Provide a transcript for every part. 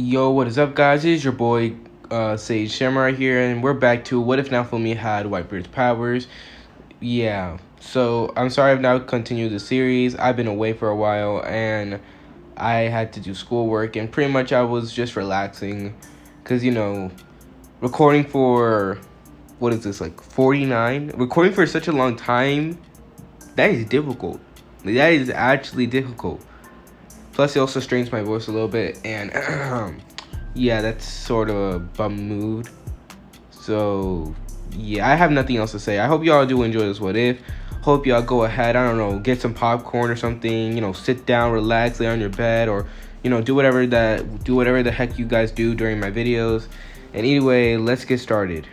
Yo, what is up, guys? It is your boy Sage Samurai here, and we're back to What If Naofumi Had Whitebeards powers. Yeah, so I'm sorry I've now continued the series. I've been away for a while, and I had to do schoolwork, and pretty much I was just relaxing, because, recording for, what is this, like 49? Recording for such a long time, that is difficult. That is actually difficult. Plus, it also strains my voice a little bit, and yeah, that's sort of a bum mood. So, yeah, I have nothing else to say. I hope y'all do enjoy this What If. Hope y'all go ahead, I don't know, get some popcorn or something, sit down, relax, lay on your bed, or, do whatever the heck you guys do during my videos. And anyway, let's get started.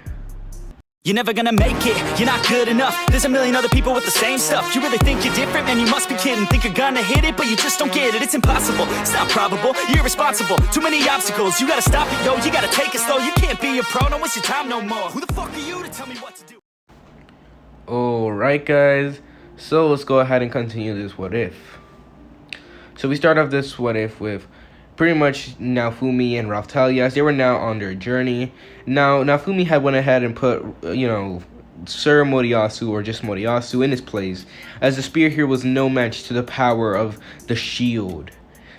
You're never gonna make it, you're not good enough. There's a million other people with the same stuff. You really think you're different? Man, you must be kidding. Think you're gonna hit it, but you just don't get it. It's impossible, it's not probable, you're irresponsible. Too many obstacles, you gotta stop it, yo. You gotta take it slow, you can't be a pro. Don't waste your time no more. Who the fuck are you to tell me what to do? Alright, guys, so let's go ahead and continue this What If. So we start off this What If with pretty much Naofumi and Raphtalia, as they were now on their journey. Now, Naofumi had went ahead and put, Sir Moriyasu, or just Moriyasu, in his place, as the spear here was no match to the power of the shield.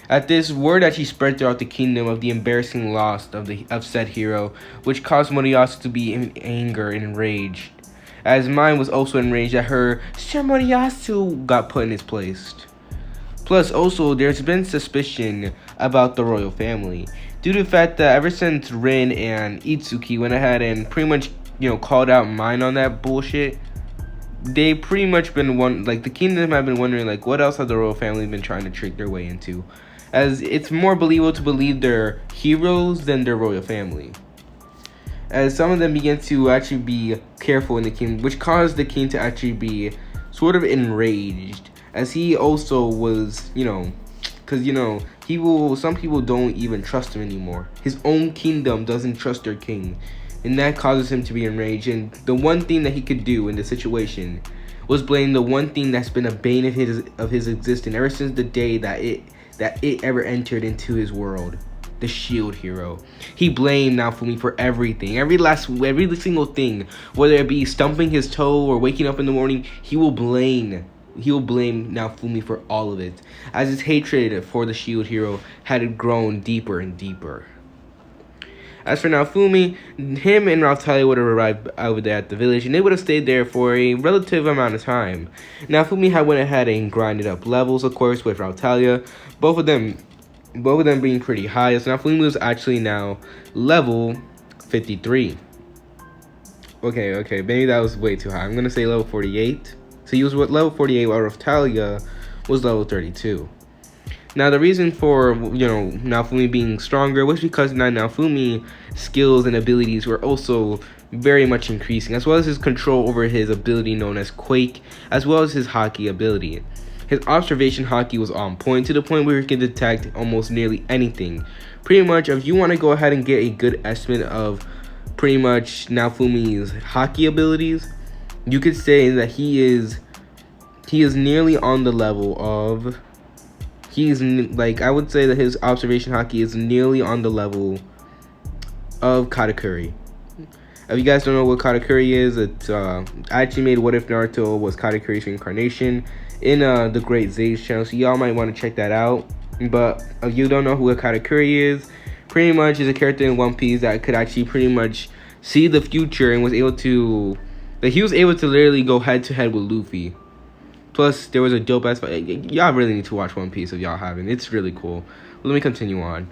At this, word actually spread throughout the kingdom of the embarrassing loss of said hero, which caused Moriyasu to be in anger and enraged, as mine was also enraged that her Sir Moriyasu got put in his place. Plus, also, there's been suspicion about the royal family, due to the fact that ever since Rin and Itsuki went ahead and pretty much, called out mine on that bullshit, they pretty much been the kingdom have been wondering, what else have the royal family been trying to trick their way into, as it's more believable to believe they're heroes than their royal family. As some of them began to actually be careful in the king, which caused the king to actually be sort of enraged, as he also was, because, some people don't even trust him anymore. His own kingdom doesn't trust their king, and that causes him to be enraged. And the one thing that he could do in the situation was blame the one thing that's been a bane of his existence ever since the day that it ever entered into his world. The shield hero. He blamed Naofumi for everything, every single thing, whether it be stumping his toe or waking up in the morning. He will blame Naofumi for all of it, as his hatred for the shield hero had grown deeper and deeper. As for Naofumi, him and Raphtalia would have arrived over there at the village, and they would have stayed there for a relative amount of time. Naofumi had went ahead and grinded up levels, of course, with Raphtalia, both of them being pretty high, as Naofumi was actually now level 53. Okay, maybe that was way too high. I'm gonna say level 48. So he was level 48, while Raphtalia was level 32. Now, the reason for, Naofumi being stronger was because now Naofumi's skills and abilities were also very much increasing, as well as his control over his ability known as Quake, as well as his Haki ability. His observation Haki was on point, to the point where he can detect almost nearly anything. Pretty much, if you want to go ahead and get a good estimate of pretty much Naofumi's Haki abilities, you could say that he is nearly on the level of, I would say that his observation Haki is nearly on the level of Katakuri. If you guys don't know what Katakuri is, it's I actually made What If Naruto was Katakuri's reincarnation in the Great Sage channel, so y'all might want to check that out. But if you don't know who a Katakuri is, pretty much is a character in One Piece that could actually pretty much see the future and was able to, he was able to literally go head to head with Luffy. Plus, there was a dope ass fight. Y'all really need to watch One Piece if y'all haven't. It's really cool. Let me continue on.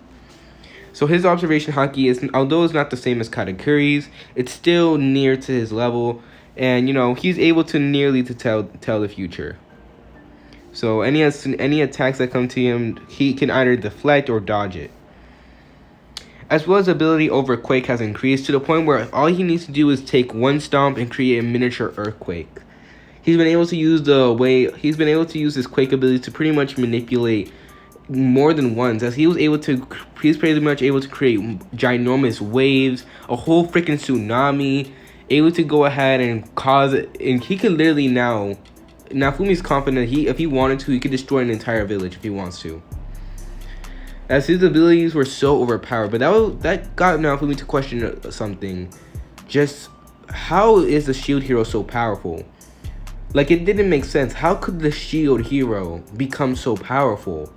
So his observation Haki is, although it's not the same as Katakuri's, it's still near to his level, and he's able to nearly tell the future. So any attacks that come to him, he can either deflect or dodge it. As well as ability over Quake has increased to the point where all he needs to do is take one stomp and create a miniature earthquake. He's been able to use his Quake ability to pretty much manipulate more than once, as he's pretty much able to create ginormous waves, a whole freaking tsunami, able to go ahead and cause it, and he can literally now, Naofumi's confident if he wanted to, he could destroy an entire village if he wants to. as his abilities were so overpowered. But that got Naofumi to question something. Just how is the shield hero so powerful? Like, it didn't make sense. How could the shield hero become so powerful?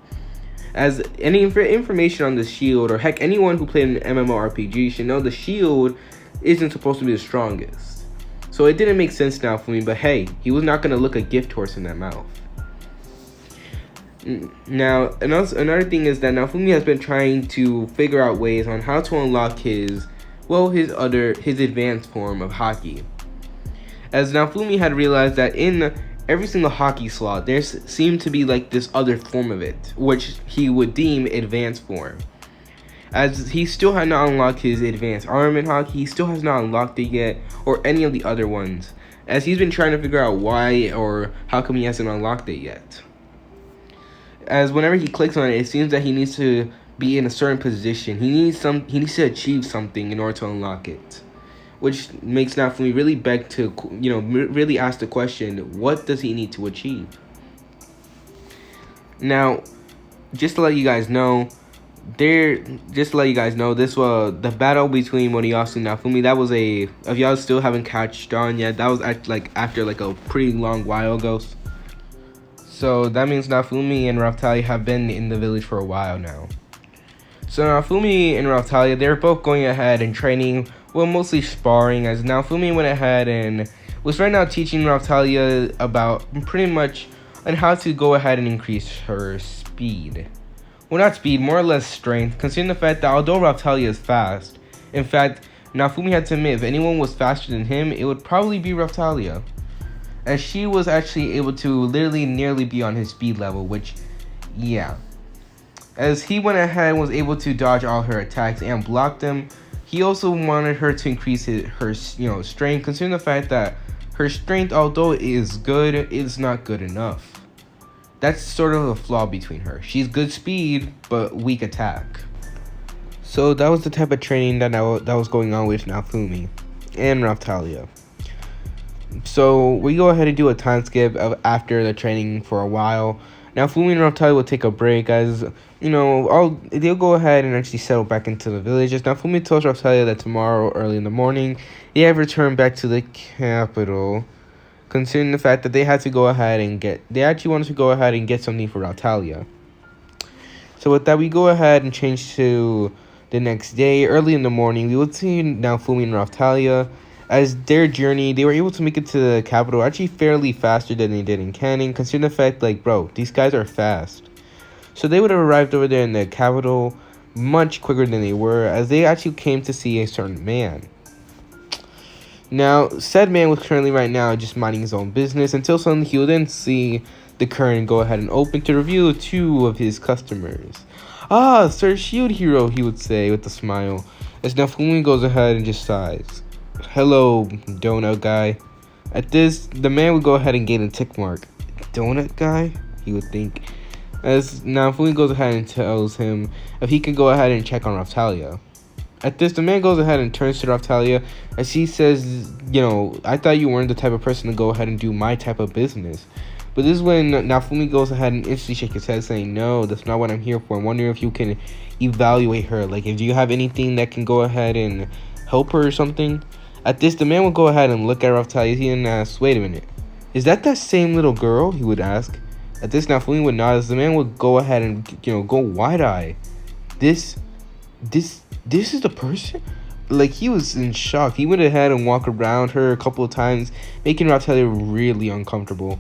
As any information on the shield, or heck, anyone who played an MMORPG should know the shield isn't supposed to be the strongest. So it didn't make sense now for me, but hey, he was not going to look a gift horse in that mouth. Now, another thing is that Naofumi has been trying to figure out ways on how to unlock his advanced form of hockey. As Naofumi had realized that in every single hockey slot, there seemed to be like this other form of it, which he would deem advanced form. As he still had not unlocked his advanced armament hockey, he still has not unlocked it yet, or any of the other ones. As he's been trying to figure out why or how come he hasn't unlocked it yet. As whenever he clicks on it, it seems that he needs to be in a certain position. He needs to achieve something in order to unlock it. Which makes Naofumi really beg to, really ask the question, what does he need to achieve? Now, just to let you guys know, this was the battle between Moriyasu and Naofumi. That was if y'all still haven't catched on yet, that was after a pretty long while ago. So that means Naofumi and Raphtalia have been in the village for a while now. So Naofumi and Raphtalia, they're both going ahead and training, well, mostly sparring, as Naofumi went ahead and was right now teaching Raphtalia about pretty much on how to go ahead and increase her speed. Well, not speed, more or less strength, considering the fact that although Raphtalia is fast, in fact, Naofumi had to admit if anyone was faster than him, it would probably be Raphtalia, as she was actually able to literally nearly be on his speed level, which, yeah. As he went ahead and was able to dodge all her attacks and block them, he also wanted her to increase her strength, considering the fact that her strength, although it is good, is not good enough. That's sort of a flaw between her. She's good speed, but weak attack. So that was the type of training that was going on with Naofumi and Raphtalia. So we go ahead and do a time skip of after the training for a while. Naofumi and Raphtalia will take a break, as they'll go ahead and actually settle back into the village. As Naofumi tells Raphtalia that tomorrow early in the morning they have returned back to the capital, considering the fact that they wanted to go ahead and get something for Raphtalia. So with that, we go ahead and change to the next day. Early in the morning, we would see Naofumi and Raphtalia. As their journey, they were able to make it to the capital actually fairly faster than they did in Canning, considering the fact, bro, these guys are fast. So they would have arrived over there in the capital much quicker than they were, as they actually came to see a certain man. Now, said man was currently right now just minding his own business, until suddenly he would then see the curtain go ahead and open to reveal 2 of his customers. "Ah, Sir Shield Hero," he would say with a smile, as Naofumi goes ahead and just sighs. "Hello, donut guy." At this, the man would go ahead and gain a tick mark. "Donut guy?" he would think. As Naofumi goes ahead and tells him if he could go ahead and check on Raphtalia. At this, the man goes ahead and turns to Raphtalia as he says, "I thought you weren't the type of person to go ahead and do my type of business." But this is when Naofumi goes ahead and instantly shakes his head, saying, "No, that's not what I'm here for. I'm wondering if you can evaluate her. If you have anything that can go ahead and help her or something." At this, the man would go ahead and look at Raphtalia and ask, "Wait a minute, is that same little girl?" he would ask. At this, Naofumi would nod as the man would go ahead and, go wide-eye. This is the person? He was in shock. He went ahead and walked around her a couple of times, making Raphtalia really uncomfortable.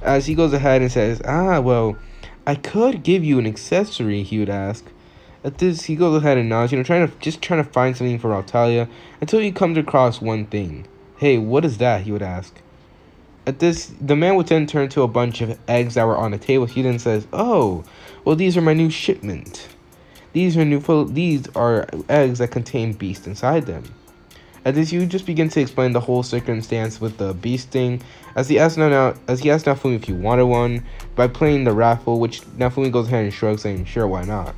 As he goes ahead and says, well, I could give you an accessory," he would ask. At this, he goes ahead and nods, trying to find something for Raphtalia, until he comes across one thing. "Hey, what is that?" he would ask. At this, the man would then turn to a bunch of eggs that were on the table. He then says, "Oh, well, these are my new shipment. These are eggs that contain beast inside them." At this, you just begin to explain the whole circumstance with the beast thing, as he asked Naofumi if he wanted one by playing the raffle, which Naofumi goes ahead and shrugs, saying, "Sure, why not?"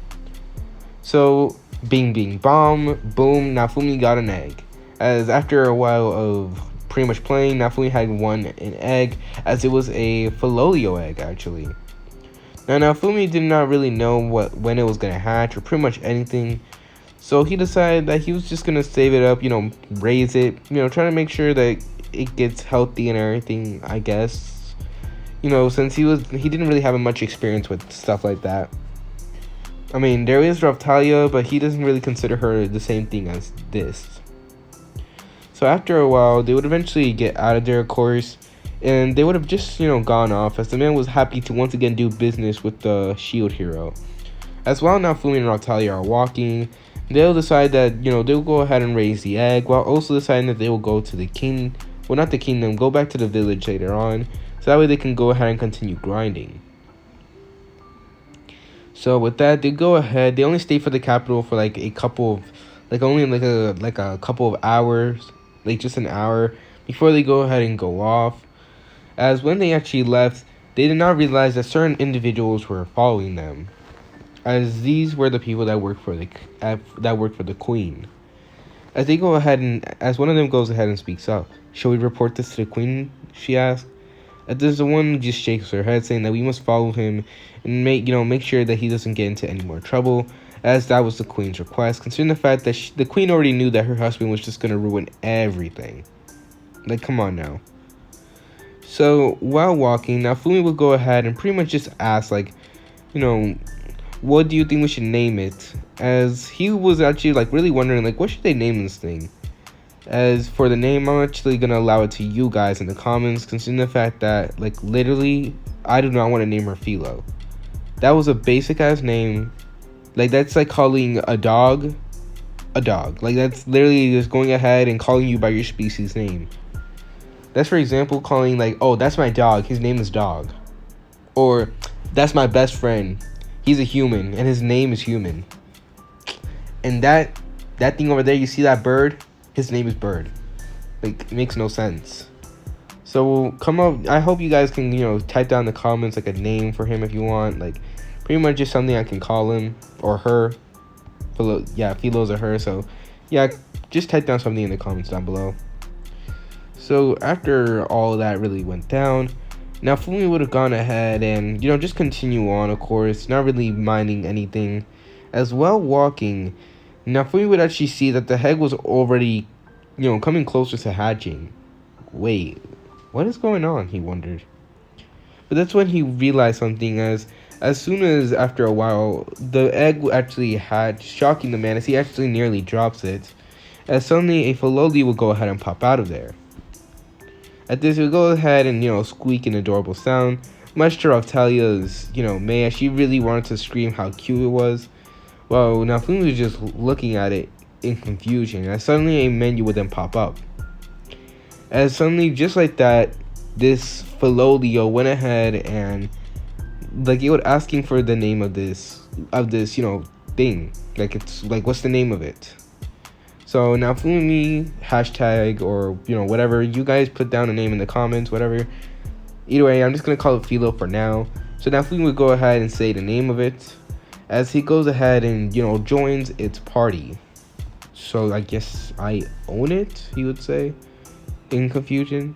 So, bing, bing, bomb, boom, Naofumi got an egg. As after a while of pretty much playing, Naofumi had won an egg, as it was a Filolio egg, actually. Now Fumi did not really know when it was gonna hatch or pretty much anything. So he decided that he was just gonna save it up, raise it, trying to make sure that it gets healthy and everything, I guess. Since he didn't really have much experience with stuff like that. I mean, there is Raphtalia, but he doesn't really consider her the same thing as this. So after a while, they would eventually get out of there, of course, and they would have just, gone off, as the man was happy to once again do business with the shield hero. As while Naofumi and Raphtalia are walking, they'll decide that, they'll go ahead and raise the egg, while also deciding that they will go to the king, well, not the kingdom, go back to the village later on, so that way they can go ahead and continue grinding. So with that, they go ahead, they only stay for the capital for like a couple of, a couple of hours, like just an hour, before they go ahead and go off. As when they actually left, they did not realize that certain individuals were following them, as these were the people that worked for the queen. As they go ahead and as one of them goes ahead and speaks up, "Shall we report this to the queen?" she asked. As the one just shakes her head, saying that we must follow him and make sure that he doesn't get into any more trouble, as that was the queen's request, considering the fact that the queen already knew that her husband was just gonna ruin everything. Like, come on now. So while walking, Naofumi would go ahead and pretty much just ask, like, what do you think we should name it? As he was actually like really wondering, like, what should they name this thing? As for the name, I'm actually gonna allow it to you guys in the comments, considering the fact that, like, literally, I do not want to name her Philo. That was a basic ass name. Like, that's like calling a dog a dog. Like, that's literally just going ahead and calling you by your species name. That's, for example, calling, like, oh, that's my dog, his name is Dog. Or, that's my best friend, he's a human, and his name is Human. And that thing over there, you see that bird? His name is Bird. Like, it makes no sense. So, come up, I hope you guys can, type down in the comments, like, a name for him if you want. Like, pretty much just something I can call him, or her. Philo's or her, so, yeah, just type down something in the comments down below. So after all that really went down, now Fumi would have gone ahead and, just continue on, of course, not really minding anything. As well walking, now Fumi would actually see that the egg was already, coming closer to hatching. Wait, what is going on, he wondered. But that's when he realized something, as soon as after a while, the egg actually hatched, shocking the man as he actually nearly drops it. As suddenly a Filoli would go ahead and pop out of there. At this, we'll go ahead and, squeak an adorable sound, much to Raphtalia's, Maya. She really wanted to scream how cute it was. Well, now Fumi was just looking at it in confusion, as suddenly a menu would then pop up. As suddenly, just like that, this Filolio went ahead and, like, it was asking for the name of this, thing. Like, it's, like, what's the name of it? So now Fumi, hashtag, or, whatever, you guys put down a name in the comments, whatever. Either way, I'm just going to call it Philo for now. So now Fumi would go ahead and say the name of it, as he goes ahead and, joins its party. So I guess I own it, he would say, in confusion.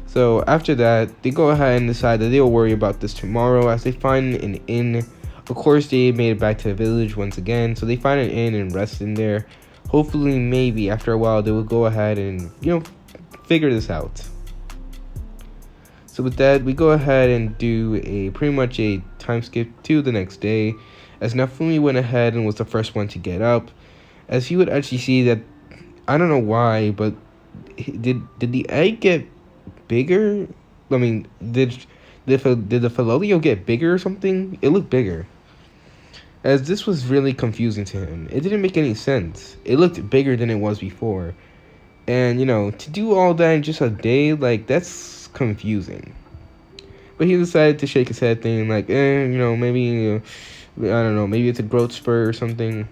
So after that, they go ahead and decide that they'll worry about this tomorrow, as they find an inn. Of course, they made it back to the village once again, so they find an inn and rest in there. Hopefully, maybe, after a while, they will go ahead and, figure this out. So with that, we go ahead and do pretty much a time skip to the next day, as Naofumi went ahead and was the first one to get up, as he would actually see that, I don't know why, but did the egg get bigger? I mean, did the Filolio get bigger or something? It looked bigger. As this was really confusing to him. It didn't make any sense. It looked bigger than it was before. And, to do all that in just a day, like, that's confusing. But he decided to shake his head, thinking, like, maybe, I don't know, maybe it's a growth spur or something.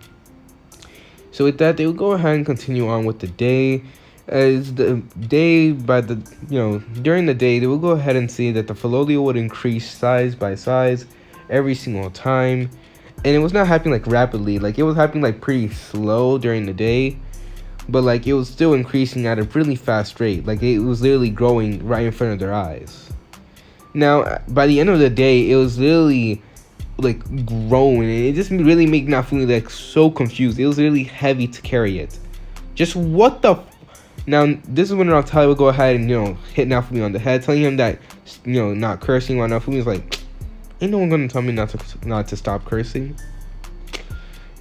So with that, they would go ahead and continue on with the day. As the day, during the day, they would go ahead and see that the Filolio would increase size by size every single time. And it was not happening, like, rapidly. Like, it was happening, like, pretty slow during the day. But, like, it was still increasing at a really fast rate. Like, it was literally growing right in front of their eyes. Now, by the end of the day, it was literally like growing, and it just really made Naofumi like so confused. It was really heavy to carry it. Just what the. Now, this is when Raftali would go ahead and, hit Naofumi on the head, telling him that, not cursing, while Naofumi was like, ain't no one gonna tell me not to stop cursing.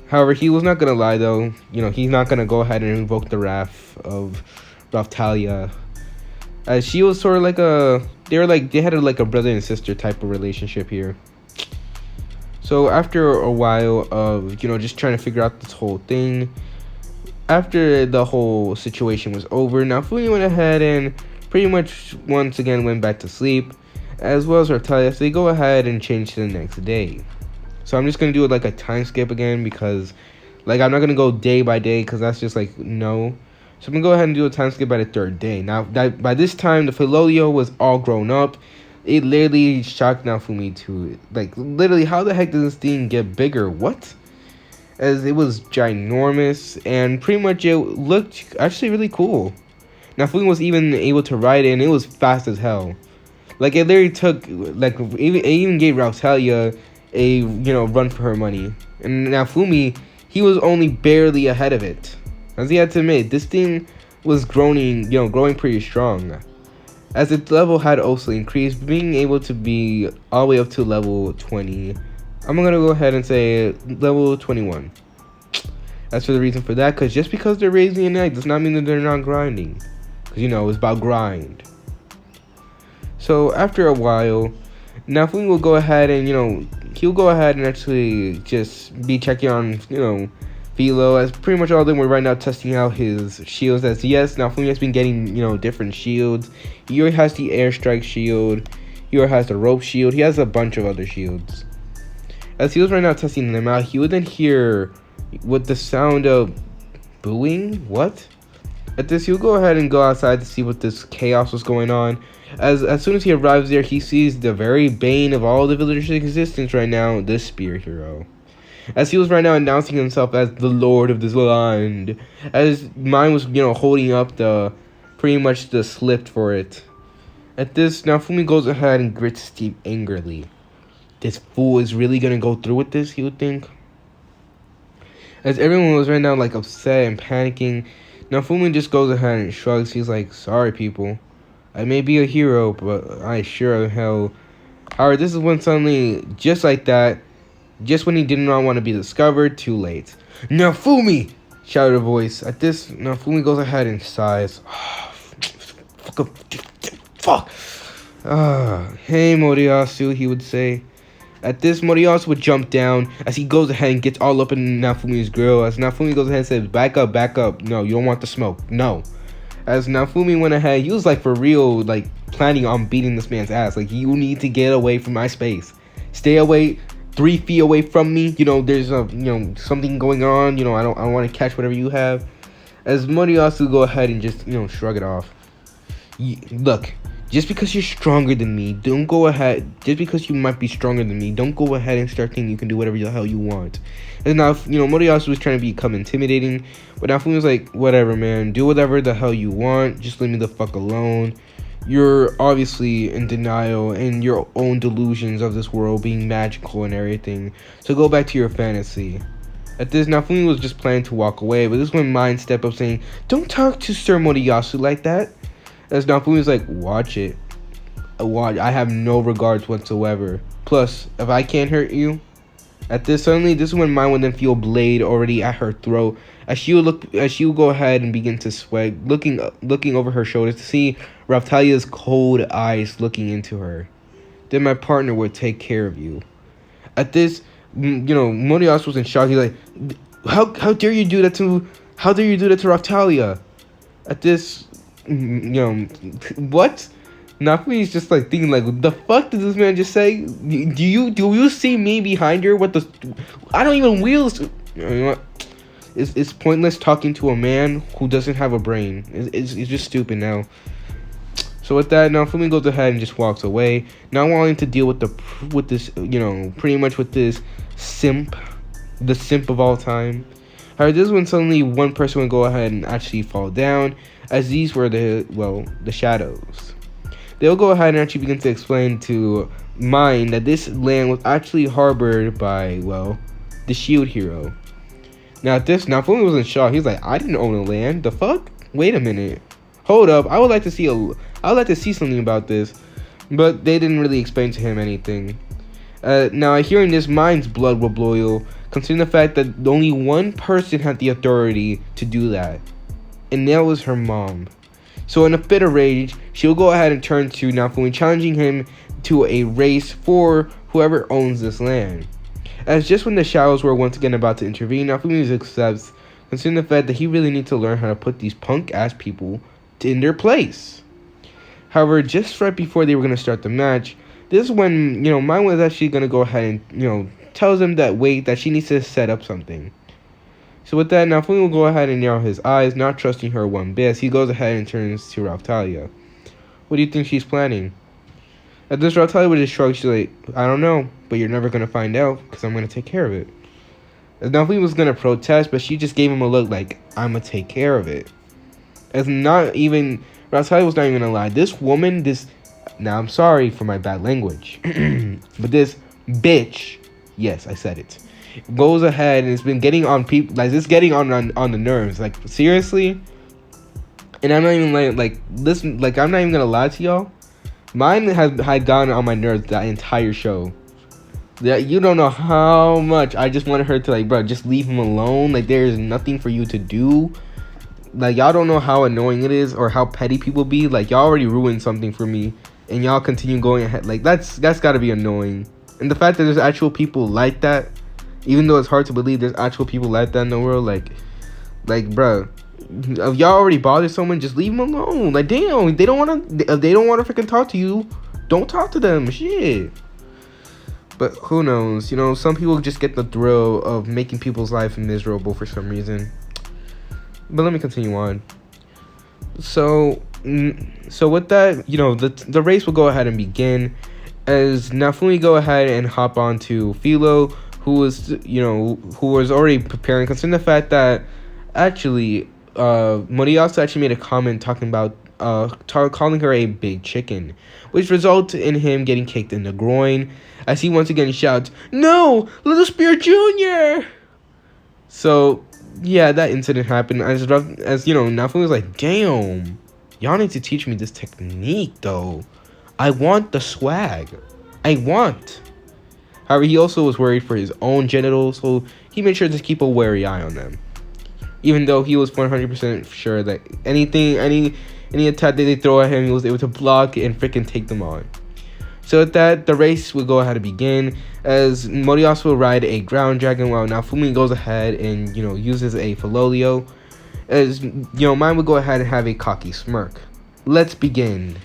However, he was not gonna lie, though. He's not gonna go ahead and invoke the wrath of Raftalia. As she was sort of like they had like a brother and sister type of relationship here. So after a while of, just trying to figure out this whole thing, after the whole situation was over, Naofumi went ahead and pretty much once again went back to sleep, as well as Raftalia. So they go ahead and change to the next day. So I'm just going to do it like a time skip again, because I'm not going to go day by day, because that's just no. So I'm going to go ahead and do a time skip by the third day. Now, by this time, the Filolio was all grown up. It literally shocked Naofumi to, literally, how the heck did this thing get bigger? What? As it was ginormous, and pretty much it looked actually really cool. Naofumi was even able to ride it, and it was fast as hell. It literally took, it even gave Rautalia a, run for her money. And Naofumi, he was only barely ahead of it. As he had to admit, this thing was growing pretty strong. As its level had also increased, being able to be all the way up to level 20. I'm going to go ahead and say level 21. As for the reason for that, because just because they're raising an egg does not mean that they're not grinding. Because, it's about grind. So, after a while, Naofumi will go ahead and, he'll go ahead and actually just be checking on, Philo, as pretty much all of them were right now testing out his shields. As yes, Naofumi has been getting, different shields. He already has the airstrike shield. He already has the rope shield. He has a bunch of other shields. As he was right now testing them out, he would then hear with the sound of booing. What? At this, he'll go ahead and go outside to see what this chaos was going on. As soon as he arrives there, he sees the very bane of all the villagers' existence right now, the Spear Hero. As he was right now announcing himself as the Lord of this land. As mine was, holding up pretty much the slip for it. At this, Naofumi goes ahead and grits his teeth angrily. This fool is really gonna go through with this, he would think. As everyone was right now upset and panicking, Naofumi just goes ahead and shrugs. He's like, sorry people, I may be a hero, but I sure as hell. However, this is when suddenly, just like that, just when he did not want to be discovered, too late. Naofumi! Shouted a voice. At this, Naofumi goes ahead and sighs. Fuck. Hey Moriyasu, he would say. At this, Moriyasu would jump down as he goes ahead and gets all up in Naofumi's grill. As Naofumi goes ahead and says, back up, back up. No, you don't want the smoke. No. As Naofumi went ahead, he was for real, planning on beating this man's ass. You need to get away from my space. Stay away 3 feet away from me. There's something going on. I don't want to catch whatever you have. As Moriyasu go ahead and just, shrug it off. Look. Just because you're stronger than me, don't go ahead. Just because you might be stronger than me, don't go ahead and start thinking you can do whatever the hell you want. And now, Moriyasu was trying to become intimidating, but Naofumi was like, whatever, man. Do whatever the hell you want. Just leave me the fuck alone. You're obviously in denial and your own delusions of this world being magical and everything. So go back to your fantasy. At this, Naofumi was just planning to walk away, but this is when Mind stepped up saying, don't talk to Sir Moriyasu like that. As Naofumi was like, watch it. I have no regards whatsoever. Plus, if I can't hurt you. At this, suddenly, this is when Mai would then feel blade already at her throat. As she would go ahead and begin to sweat, looking over her shoulders to see Raftalia's cold eyes looking into her. Then my partner would take care of you. At this, Moriyasu was in shock. He's like, how dare you do that to Raftalia? At this, what? Naofumi's just thinking what the fuck did this man just say? Do you see me behind her? What the? I don't even wield. You know what? It's pointless talking to a man who doesn't have a brain. It's just stupid now. So with that, Naofumi goes ahead and just walks away, not wanting to deal with this pretty much with this simp, the simp of all time. However, this is when suddenly one person would go ahead and actually fall down, as these were the shadows. they'll go ahead and actually begin to explain to Mine that this land was actually harbored by, well, the Shield Hero. Now Naofumi was in shock. He was like, I didn't own a land. The fuck? Wait a minute. Hold up. I would like to see something about this. But they didn't really explain to him anything. Now, hearing this, Mine's blood will boil, considering the fact that only one person had the authority to do that. And that was her mom. So in a fit of rage, she'll go ahead and turn to Naofumi, challenging him to a race for whoever owns this land. As just when the Shadows were once again about to intervene, Naofumi accepts, considering the fact that he really needs to learn how to put these punk-ass people in their place. However, just right before they were going to start the match, this is when, Mine was actually going to go ahead and, tells him that she needs to set up something. So with that, Naofumi will go ahead and narrow his eyes, not trusting her one bit, as he goes ahead and turns to Raphtalia. What do you think she's planning? At this, Raphtalia would just shrug. She's like, I don't know, but you're never going to find out, because I'm going to take care of it. As Naofumi was going to protest, but she just gave him a look like, I'm going to take care of it. As Raphtalia was not even going to lie. This woman, now I'm sorry for my bad language, but this bitch, yes, I said it, goes ahead and it's been getting on people, like, it's getting on the nerves, like, seriously. And I'm not even I'm not even gonna lie to y'all, Mine had gotten on my nerves that entire show. That you don't know how much I just wanted her to, like, bro, just leave him alone. Like, there is nothing for you to do. Like, y'all don't know how annoying it is or how petty people be. Like, y'all already ruined something for me and y'all continue going ahead. Like, that's gotta be annoying. And the fact that there's actual people like that, even though it's hard to believe there's actual people like that in the world, like, bro, if y'all already bothered someone, just leave them alone. Like, damn, if they don't want to freaking talk to you, don't talk to them. Shit. But who knows? Some people just get the thrill of making people's life miserable for some reason. But let me continue on. So with that, the race will go ahead and begin, as Naofumi go ahead and hop on to Philo, who was already preparing, considering the fact that actually Moriyasu actually made a comment talking about calling her a big chicken, which results in him getting kicked in the groin, as he once again shouts, "No, Little Spear Jr.!" So yeah, that incident happened, as Naofumi was like, damn, y'all need to teach me this technique though. I want the swag. However, he also was worried for his own genitals, so he made sure to keep a wary eye on them. Even though he was 100% sure that any attack that they throw at him, he was able to block and freaking take them on. So with that, the race will go ahead and begin, as Moriyasu will ride a ground dragon while Naofumi goes ahead and, uses a Filolio, as, Mine would go ahead and have a cocky smirk. Let's begin.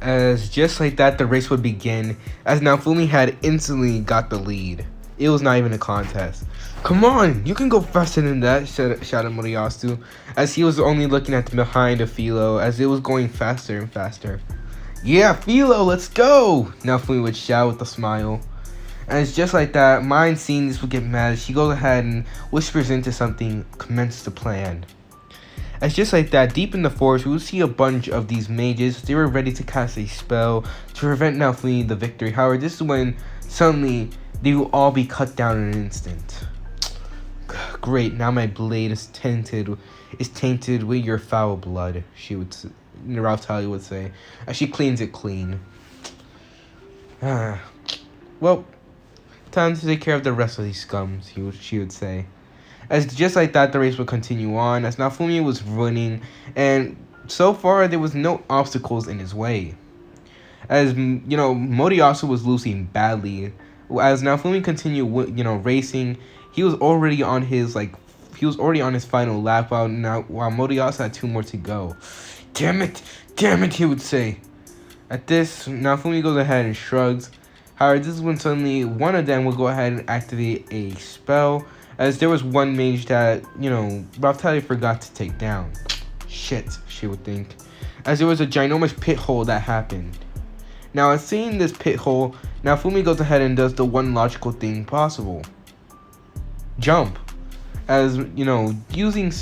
As just like that, the race would begin, as Naofumi had instantly got the lead. It was not even a contest. Come on, you can go faster than that, shouted Moriyasu, as he was only looking at the behind of Philo, as it was going faster and faster. Yeah, Philo, let's go! Naofumi would shout with a smile. And it's just like that, Mine seeing this would get mad, as she goes ahead and whispers into something, commence to plan. As just like that, deep in the forest, we would see a bunch of these mages. They were ready to cast a spell to prevent Naofumi the victory. However, this is when suddenly they will all be cut down in an instant. Great, now my blade is tainted with your foul blood, Raphtalia would say, as she cleans it clean. Well, time to take care of the rest of these scums, she would say. As just like that, the race would continue on, as Naofumi was running, and so far there was no obstacles in his way. As, Moriyasu was losing badly. As Naofumi continued, racing, he was already on his final lap, while Moriyasu had 2 more to go. Damn it, he would say. At this, Naofumi goes ahead and shrugs. However, this is when suddenly one of them will go ahead and activate a spell, as there was one mage that, Raphtalia forgot to take down. Shit, she would think, as there was a ginormous pit hole that happened. Now, as seeing this pit hole, Naofumi goes ahead and does the one logical thing possible. Jump. As, using due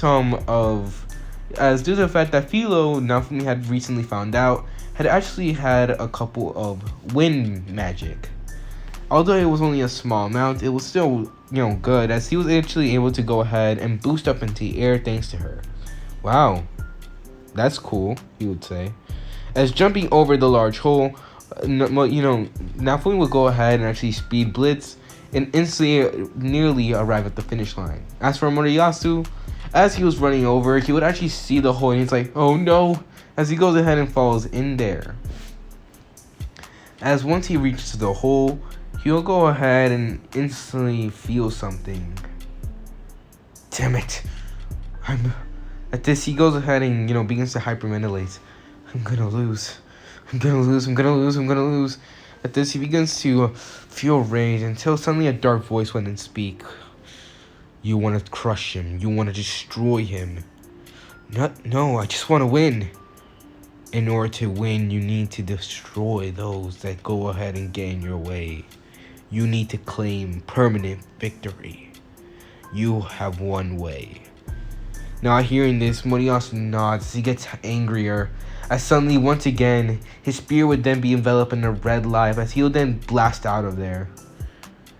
to the fact that Philo, Naofumi had recently found out, had actually had a couple of wind magic. Although it was only a small amount, it was still, good, as he was actually able to go ahead and boost up into the air thanks to her. Wow, that's cool, he would say. As jumping over the large hole, Naofumi would go ahead and actually speed blitz and instantly nearly arrive at the finish line. As for Moriyasu, as he was running over, he would actually see the hole and he's like, oh no, as he goes ahead and falls in there. As once he reaches the hole, he'll go ahead and instantly feel something. Damn it. At this, he goes ahead and, begins to hyperventilate. I'm gonna lose. At this, he begins to feel rage until suddenly a dark voice went and speak. You want to crush him. You want to destroy him. No, I just want to win. In order to win, you need to destroy those that go ahead and get in your way. You need to claim permanent victory. You have one way. Now, hearing this, Moriyasu nods as he gets angrier. As suddenly, once again, his spear would then be enveloped in a red light as he would then blast out of there.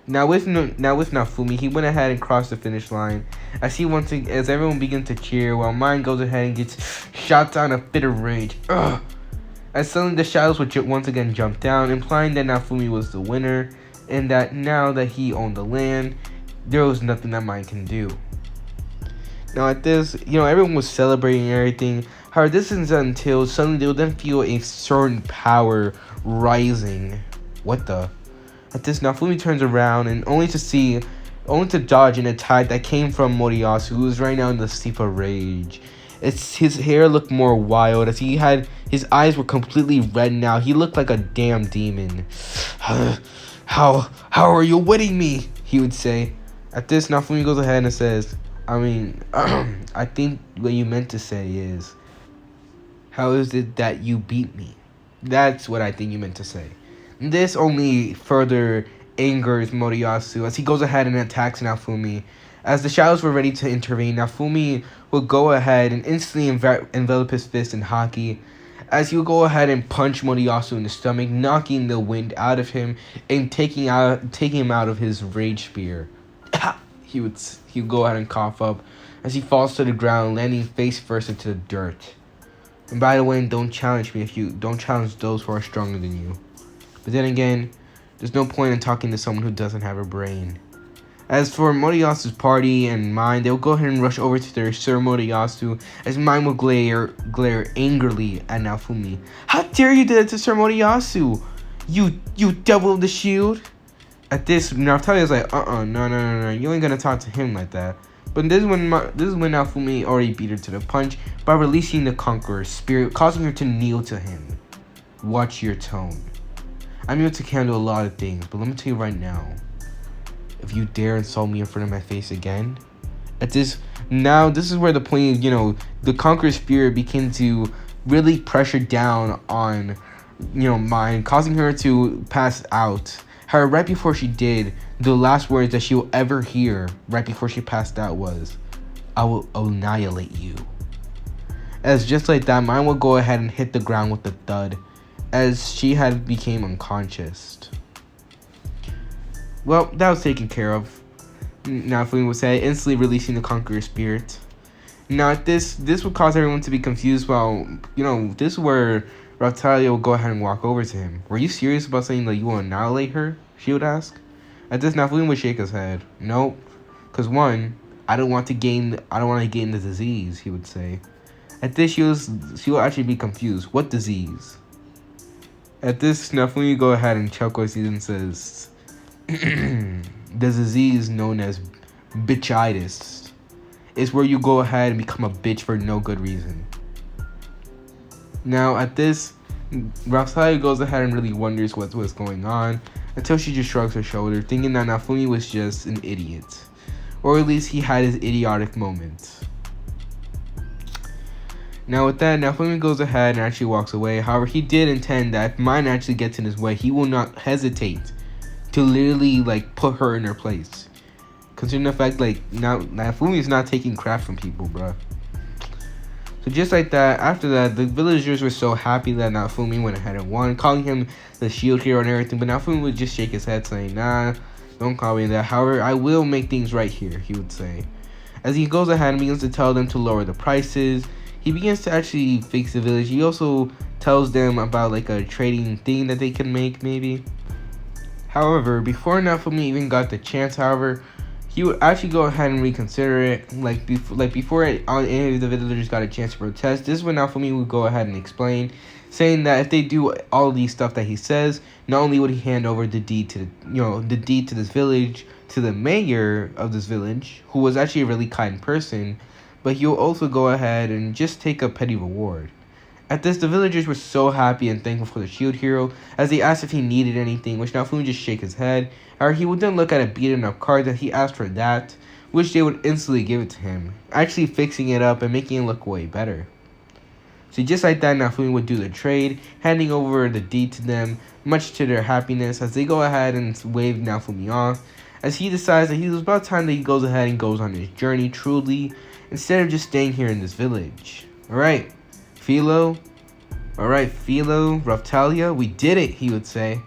Now with Naofumi, he went ahead and crossed the finish line as everyone begins to cheer while mine goes ahead and gets shot down in a fit of rage. Ugh. As suddenly the shadows would once again jump down, implying that Naofumi was the winner and that now that he owned the land, there was nothing that mine can do. Now at this, everyone was celebrating and everything. However, this isn't until suddenly they would then feel a certain power rising. What the? At this, Naofumi turns around and only to dodge an attack that came from Moriyasu, who is right now in the sleep of rage. His hair looked more wild as his eyes were completely red now. He looked like a damn demon. How are you winning me? He would say. At this, Naofumi goes ahead and says, I think what you meant to say is, how is it that you beat me? That's what I think you meant to say. This only further angers Moriyasu as he goes ahead and attacks Naofumi. As the shadows were ready to intervene, Naofumi would go ahead and instantly envelop his fist in haki, as he would go ahead and punch Moriyasu in the stomach, knocking the wind out of him and taking him out of his rage spear. He would go ahead and cough up as he falls to the ground, landing face first into the dirt. And by the way, don't challenge those who are stronger than you. But then again, there's no point in talking to someone who doesn't have a brain. As for Moriyasu's party and mine, they'll go ahead and rush over to their Sir Moriyasu, as mine will glare angrily at Naofumi. How dare you do that to Sir Moriyasu? You devil of the shield! At this, Naofumi is like, no, you ain't gonna talk to him like that. But this is when Naofumi already beat her to the punch by releasing the Conqueror's spirit, causing her to kneel to him. Watch your tone. I'm able to handle a lot of things, but let me tell you right now, if you dare insult me in front of my face again, this is where the point, the Conqueror's spirit began to really pressure down on, mine, causing her to pass out. However, right before she did, the last words that she will ever hear right before she passed out was, I will annihilate you. As just like that, mine will go ahead and hit the ground with a thud, as she had became unconscious. Well, that was taken care of. Naofumi would say, instantly releasing the Conqueror's spirit. Now, this would cause everyone to be confused. Well, this is where Raphtalia will go ahead and walk over to him. Were you serious about saying that you will annihilate her? She would ask. At this, Naofumi would shake his head. Nope. Because one, I don't want to gain the disease, he would say. At this, she will actually be confused. What disease? At this, Naofumi would go ahead and chuckle as he says, the disease known as bitchitis is where you go ahead and become a bitch for no good reason. Now, at this, Raphtalia goes ahead and really wonders what was going on until she just shrugs her shoulder, thinking that Naofumi was just an idiot. Or at least he had his idiotic moments. Now with that, Naofumi goes ahead and actually walks away. However, he did intend that if mine actually gets in his way, he will not hesitate to literally put her in her place. Considering the fact now Naofumi is not taking crap from people, bruh. So just like that, after that, the villagers were so happy that Naofumi went ahead and won, calling him the shield hero and everything. But Naofumi would just shake his head, saying, "Nah, don't call me that. However, I will make things right here," he would say. As he goes ahead and begins to tell them to lower the prices, he begins to actually fix the village. He also tells them about like a trading thing that they can make, maybe. However, before Naofumi even got the chance, he would actually go ahead and reconsider it. Before any of the villagers got a chance to protest, this is when Naofumi would go ahead and explain, saying that if they do all of these stuff that he says, not only would he hand over the deed to this village to the mayor of this village, who was actually a really kind person, but he'll also go ahead and just take a petty reward. At this, the villagers were so happy and thankful for the shield hero, as they asked if he needed anything, which Naofumi just shake his head. However, he would then look at a beaten up card that he asked for that, which they would instantly give it to him, actually fixing it up and making it look way better. So just like that, Naofumi would do the trade, handing over the deed to them, much to their happiness, as they go ahead and wave Naofumi off, as he decides that it was about time that he goes ahead and goes on his journey truly, instead of just staying here in this village. Alright, Philo, Raphtalia, we did it, he would say.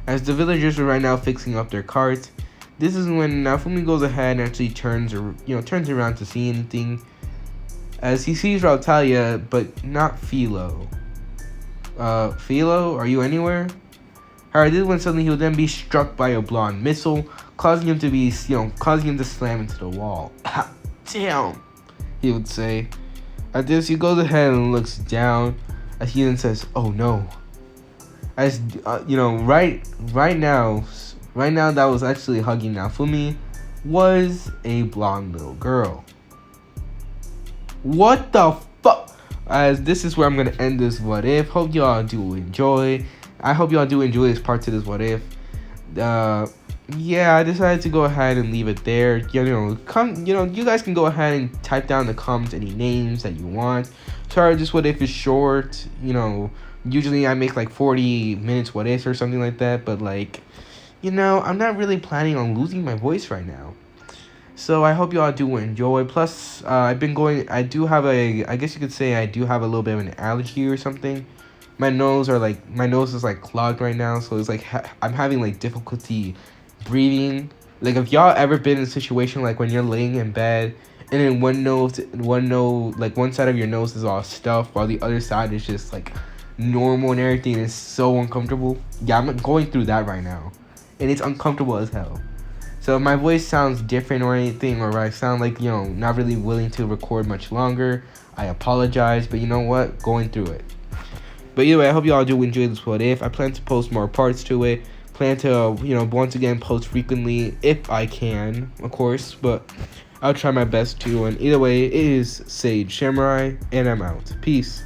As the villagers were right now fixing up their carts, this is when Naofumi goes ahead and actually turns around to see anything, as he sees Raphtalia, but not Philo. Philo, are you anywhere? However, this is when suddenly he would then be struck by a blonde missile, causing him to slam into the wall. Damn, he would say. At this, he goes ahead and looks down, as he then says, "Oh no." As right now that was actually hugging Naofumi was a blonde little girl. What the fuck? As this is where I'm gonna end this what if. Hope y'all do enjoy. I hope y'all do enjoy this part to this what if. Yeah, I decided to go ahead and leave it there. You guys can go ahead and type down in the comments any names that you want. Sorry, this what if is short. Usually I make like 40 minutes what ifs or something like that, but I'm not really planning on losing my voice right now. So I hope y'all do enjoy. Plus, I guess you could say I do have a little bit of an allergy or something. My nose is like clogged right now, so it's like I'm having like difficulty breathing. Like, if y'all ever been in a situation like when you're laying in bed and then one side of your nose is all stuffed while the other side is just like normal and everything is so uncomfortable. Yeah, I'm going through that right now, and it's uncomfortable as hell. So if my voice sounds different or anything, or I sound like not really willing to record much longer, I apologize. But you know what, going through it. But either way, I hope y'all do enjoy this what if. I plan to post more parts to it. Plan to once again post frequently if I can, of course, but I'll try my best to. And either way, it is Sage Samurai, and I'm out. Peace.